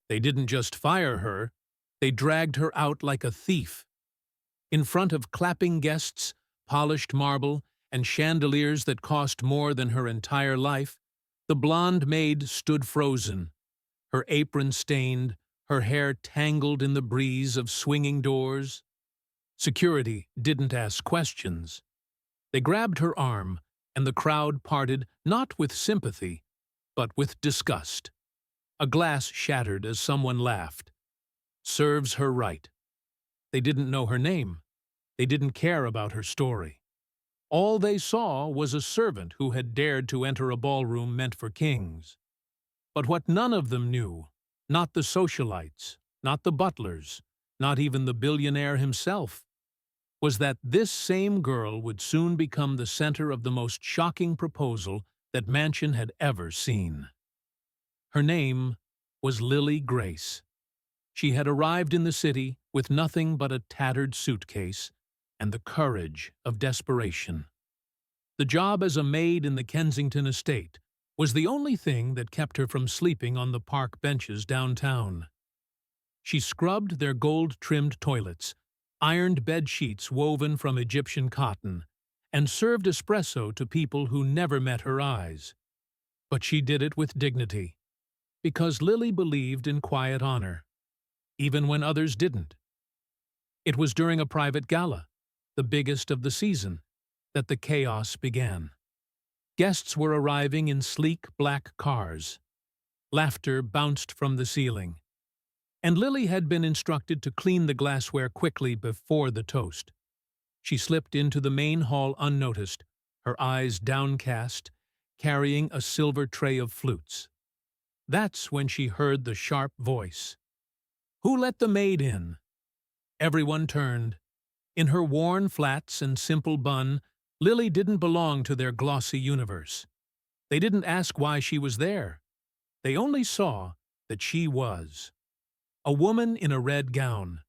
They didn't just fire her, they dragged her out like a thief. In front of clapping guests, polished marble, and chandeliers that cost more than her entire life, the blonde maid stood frozen, her apron stained, her hair tangled in the breeze of swinging doors. Security didn't ask questions. They grabbed her arm, and the crowd parted not with sympathy, but with disgust. A glass shattered as someone laughed. Serves her right. They didn't know her name. They didn't care about her story. All they saw was a servant who had dared to enter a ballroom meant for kings. But what none of them knew, not the socialites, not the butlers, not even the billionaire himself, was that this same girl would soon become the center of the most shocking proposal that Mansion had ever seen. Her name was Lily Grace. She had arrived in the city with nothing but a tattered suitcase and the courage of desperation. The job as a maid in the Kensington estate was the only thing that kept her from sleeping on the park benches downtown. She scrubbed their gold-trimmed toilets, ironed bed sheets woven from Egyptian cotton, and served espresso to people who never met her eyes. But she did it with dignity, because Lily believed in quiet honor, even when others didn't. It was during a private gala, the biggest of the season, that the chaos began. Guests were arriving in sleek black cars. Laughter bounced from the ceiling. And Lily had been instructed to clean the glassware quickly before the toast. She slipped into the main hall unnoticed, her eyes downcast, carrying a silver tray of flutes. That's when she heard the sharp voice. "Who let the maid in?" Everyone turned. In her worn flats and simple bun, Lily didn't belong to their glossy universe. They didn't ask why she was there. They only saw that she was. A woman in a red gown,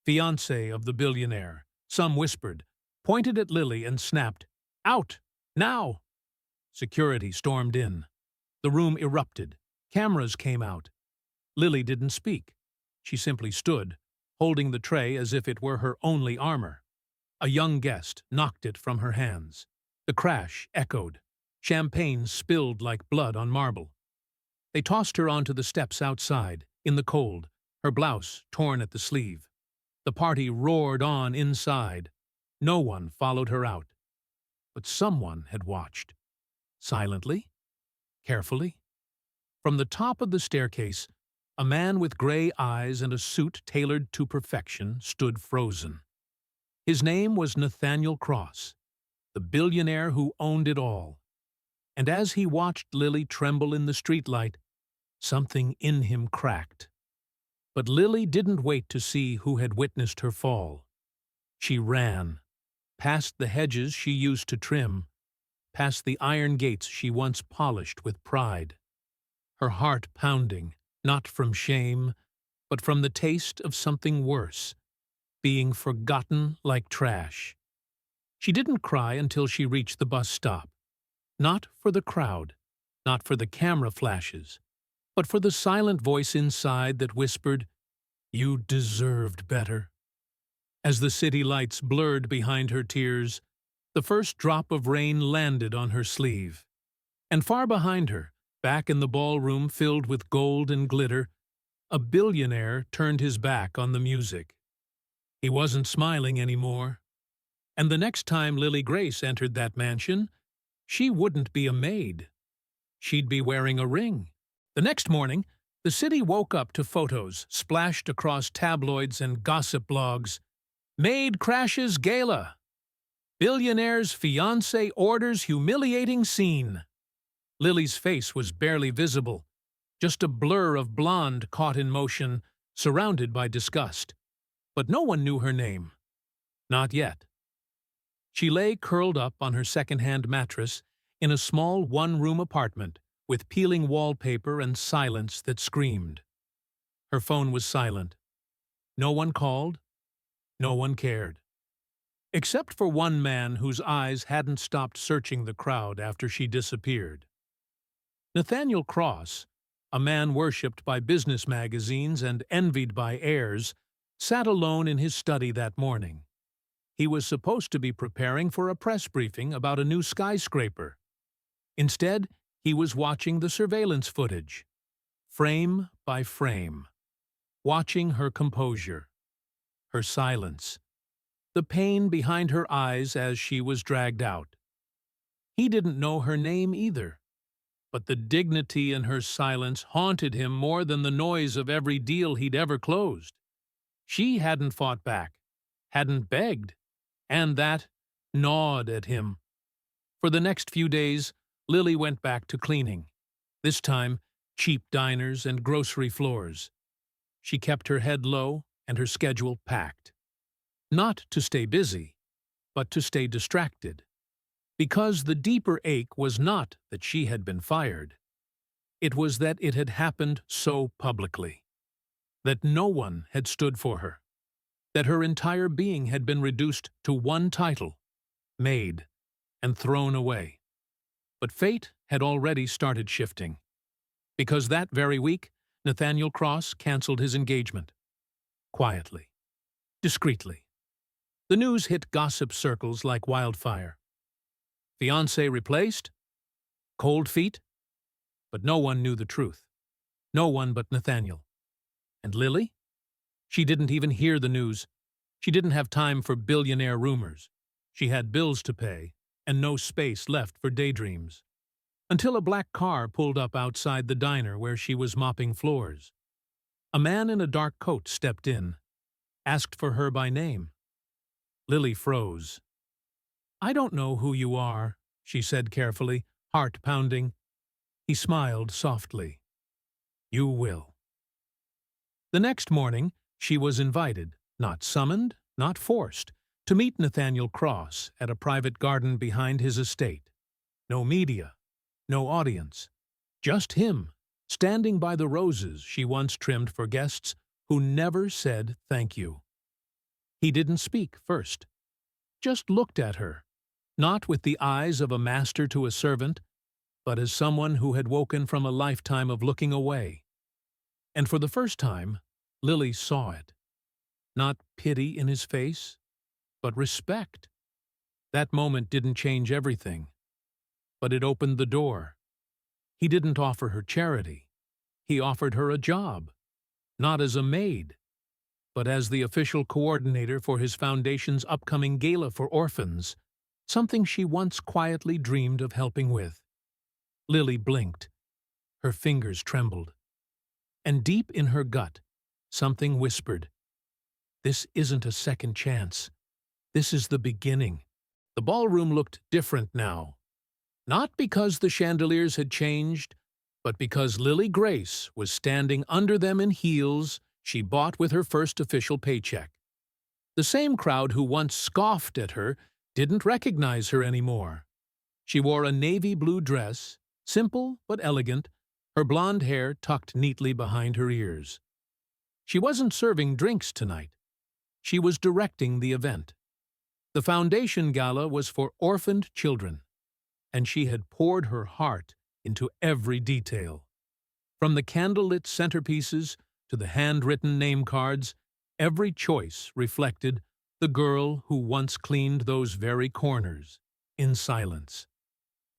fiancée of the billionaire, some whispered, pointed at Lily and snapped, "Out! Now!" Security stormed in. The room erupted. Cameras came out. Lily didn't speak. She simply stood, holding the tray as if it were her only armor. A young guest knocked it from her hands. The crash echoed. Champagne spilled like blood on marble. They tossed her onto the steps outside, in the cold, her blouse torn at the sleeve. The party roared on inside. No one followed her out. But someone had watched. Silently, carefully. From the top of the staircase, a man with gray eyes and a suit tailored to perfection stood frozen. His name was Nathaniel Cross, the billionaire who owned it all. And as he watched Lily tremble in the streetlight, something in him cracked. But Lily didn't wait to see who had witnessed her fall. She ran, past the hedges she used to trim, past the iron gates she once polished with pride. Her heart pounding, not from shame, but from the taste of something worse, being forgotten like trash. She didn't cry until she reached the bus stop. Not for the crowd, not for the camera flashes, but for the silent voice inside that whispered, "You deserved better." As the city lights blurred behind her tears, the first drop of rain landed on her sleeve. And far behind her, back in the ballroom filled with gold and glitter, a billionaire turned his back on the music. He wasn't smiling anymore. And the next time Lily Grace entered that mansion, she wouldn't be a maid. She'd be wearing a ring. The next morning, the city woke up to photos splashed across tabloids and gossip blogs. "Maid crashes gala. Billionaire's fiancé orders humiliating scene." Lily's face was barely visible, just a blur of blonde caught in motion, surrounded by disgust. But no one knew her name. Not yet. She lay curled up on her second-hand mattress in a small one-room apartment with peeling wallpaper and silence that screamed. Her phone was silent. No one called. No one cared. Except for one man whose eyes hadn't stopped searching the crowd after she disappeared. Nathaniel Cross, a man worshipped by business magazines and envied by heirs, sat alone in his study that morning. He was supposed to be preparing for a press briefing about a new skyscraper. Instead, he was watching the surveillance footage, frame by frame, watching her composure, her silence, the pain behind her eyes as she was dragged out. He didn't know her name either, but the dignity in her silence haunted him more than the noise of every deal he'd ever closed. She hadn't fought back, hadn't begged, and that gnawed at him. For the next few days, Lily went back to cleaning, this time cheap diners and grocery floors. She kept her head low and her schedule packed. Not to stay busy, but to stay distracted. Because the deeper ache was not that she had been fired. It was that it had happened so publicly. That no one had stood for her. That her entire being had been reduced to one title, Maid, and thrown away. But fate had already started shifting. Because that very week, Nathaniel Cross canceled his engagement. Quietly. Discreetly. The news hit gossip circles like wildfire. Fiancé replaced? Cold feet? But no one knew the truth. No one but Nathaniel. And Lily? She didn't even hear the news. She didn't have time for billionaire rumors. She had bills to pay, and no space left for daydreams. Until a black car pulled up outside the diner where she was mopping floors. A man in a dark coat stepped in, asked for her by name. Lily froze. "I don't know who you are," she said carefully, heart pounding. He smiled softly. "You will." The next morning, she was invited, not summoned, not forced, to meet Nathaniel Cross at a private garden behind his estate. No media, no audience, just him, standing by the roses she once trimmed for guests who never said thank you. He didn't speak first, just looked at her, not with the eyes of a master to a servant, but as someone who had woken from a lifetime of looking away. And for the first time, Lily saw it. Not pity in his face, but respect. That moment didn't change everything, but it opened the door. He didn't offer her charity. He offered her a job, not as a maid, but as the official coordinator for his foundation's upcoming gala for orphans, something she once quietly dreamed of helping with. Lily blinked. Her fingers trembled. And deep in her gut, something whispered, "This isn't a second chance. This is the beginning." The ballroom looked different now. Not because the chandeliers had changed, but because Lily Grace was standing under them in heels she bought with her first official paycheck. The same crowd who once scoffed at her didn't recognize her anymore. She wore a navy blue dress, simple but elegant, her blonde hair tucked neatly behind her ears. She wasn't serving drinks tonight. She was directing the event. The foundation gala was for orphaned children, and she had poured her heart into every detail. From the candlelit centerpieces to the handwritten name cards, every choice reflected the girl who once cleaned those very corners, in silence.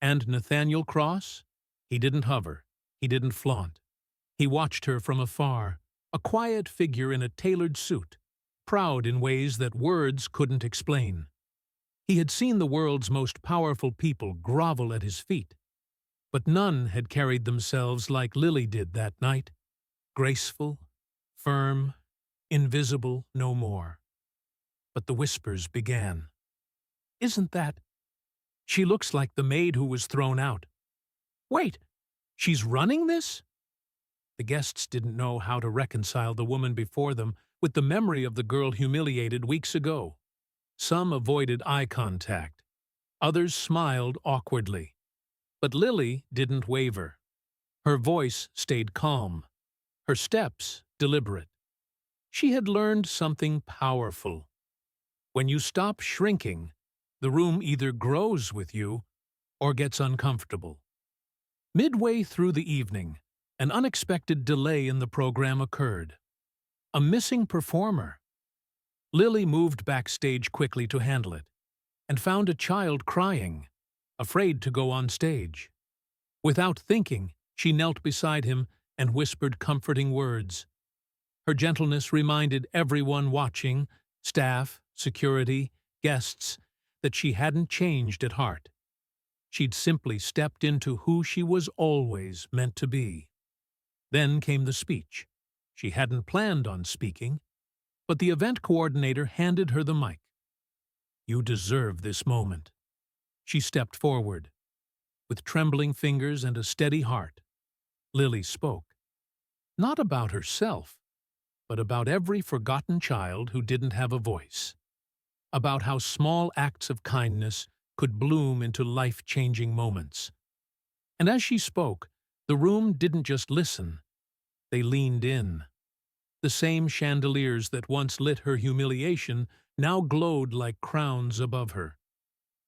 And Nathaniel Cross? He didn't hover. He didn't flaunt. He watched her from afar, a quiet figure in a tailored suit, proud in ways that words couldn't explain. He had seen the world's most powerful people grovel at his feet, but none had carried themselves like Lily did that night, graceful, firm, invisible no more. But the whispers began. "Isn't that? She looks like the maid who was thrown out. Wait, she's running this?" The guests didn't know how to reconcile the woman before them with the memory of the girl humiliated weeks ago. Some avoided eye contact. Others smiled awkwardly. But Lily didn't waver. Her voice stayed calm. Her steps deliberate. She had learned something powerful. When you stop shrinking, the room either grows with you or gets uncomfortable. Midway through the evening, An unexpected delay in the program occurred. A missing performer. Lily moved backstage quickly to handle it, and found a child crying, afraid to go on stage. Without thinking, she knelt beside him and whispered comforting words. Her gentleness reminded everyone watching, staff, security, guests, that she hadn't changed at heart. She'd simply stepped into who she was always meant to be. Then came the speech. She hadn't planned on speaking, but the event coordinator handed her the mic. "You deserve this moment." She stepped forward. With trembling fingers and a steady heart, Lily spoke. Not about herself, but about every forgotten child who didn't have a voice. About how small acts of kindness could bloom into life-changing moments. And as she spoke, the room didn't just listen. They leaned in. The same chandeliers that once lit her humiliation now glowed like crowns above her.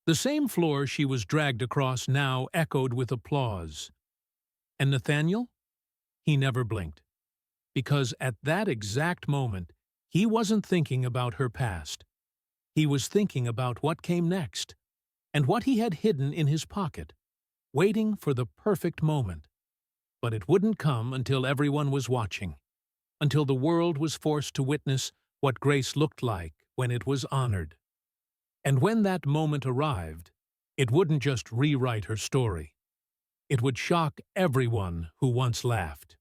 The same floor she was dragged across now echoed with applause. And Nathaniel? He never blinked. Because at that exact moment, he wasn't thinking about her past. He was thinking about what came next, and what he had hidden in his pocket, waiting for the perfect moment. But it wouldn't come until everyone was watching, until the world was forced to witness what grace looked like when it was honored. And when that moment arrived, it wouldn't just rewrite her story. It would shock everyone who once laughed.